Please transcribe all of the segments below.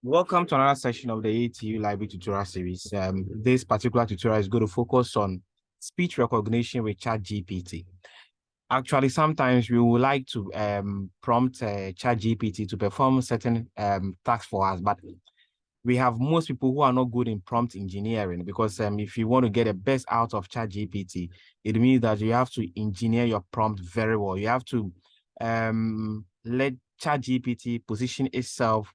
Welcome to another session of the ATU Library tutorial series. This particular tutorial is going to focus on speech recognition with ChatGPT. Actually, sometimes we would like to prompt ChatGPT to perform certain tasks for us, but we have most people who are not good in prompt engineering because if you want to get the best out of ChatGPT, it means that you have to engineer your prompt very well. You have to let ChatGPT position itself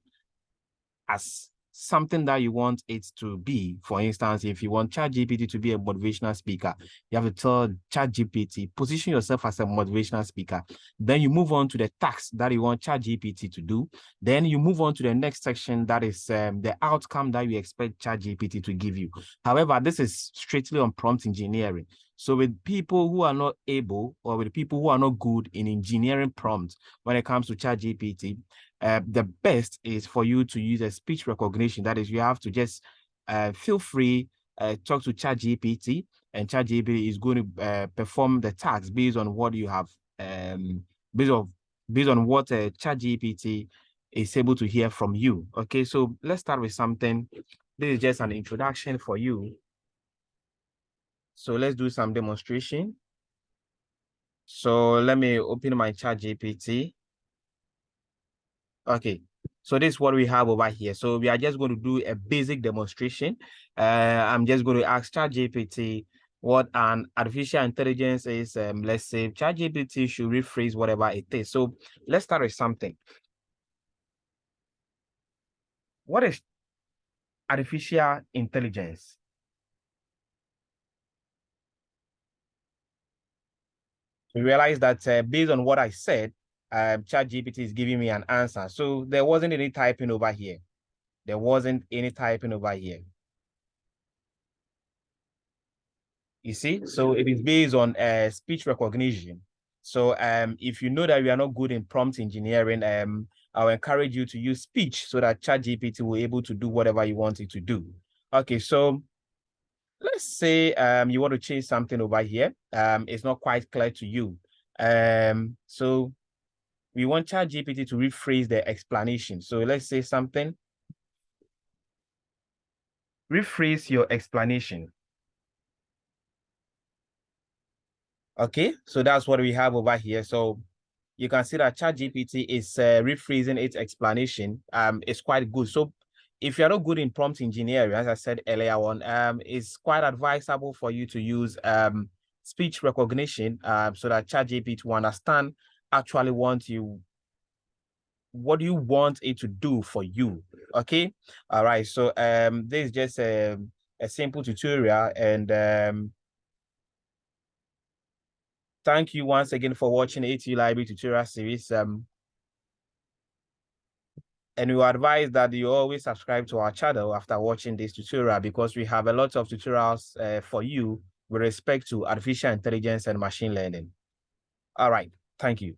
as something that you want it to be. For instance, if you want ChatGPT to be a motivational speaker, you have to tell ChatGPT, position yourself as a motivational speaker. Then you move on to the task that you want ChatGPT to do. Then you move on to the next section, that is the outcome that you expect ChatGPT to give you. However, this is strictly on prompt engineering. So with people who are not able, or with people who are not good in engineering prompts when it comes to ChatGPT, the best is for you to use a speech recognition. That is, you have to just feel free, talk to ChatGPT, and ChatGPT is going to perform the tasks based on what you have, based on what ChatGPT is able to hear from you. Okay, so let's start with something. This is just an introduction for you. So let's do some demonstration. So let me open my ChatGPT. Okay, so this is what we have over here. So we are just going to do a basic demonstration. I'm just going to ask ChatGPT what an artificial intelligence is. Let's say ChatGPT should rephrase whatever it is. So let's start with something. What is artificial intelligence? We realize that based on what I said, ChatGPT is giving me an answer. So there wasn't any typing over here. There wasn't any typing over here. You see, so it is based on speech recognition. So if you know that you are not good in prompt engineering, I'll encourage you to use speech so that ChatGPT will be able to do whatever you want it to do. Okay, so let's say you want to change something over here. It's not quite clear to you. So we want ChatGPT to rephrase the explanation. So let's say something. Rephrase your explanation. Okay, so that's what we have over here. So you can see that ChatGPT is rephrasing its explanation. It's quite good. So if you're not good in prompt engineering, as I said earlier on, it's quite advisable for you to use speech recognition so that ChatGPT will understand actually what you want it to do for you. Okay, all right. So this is just a simple tutorial, and thank you once again for watching the ATU Library tutorial series. And we advise that you always subscribe to our channel after watching this tutorial, because we have a lot of tutorials for you with respect to artificial intelligence and machine learning. All right. Thank you.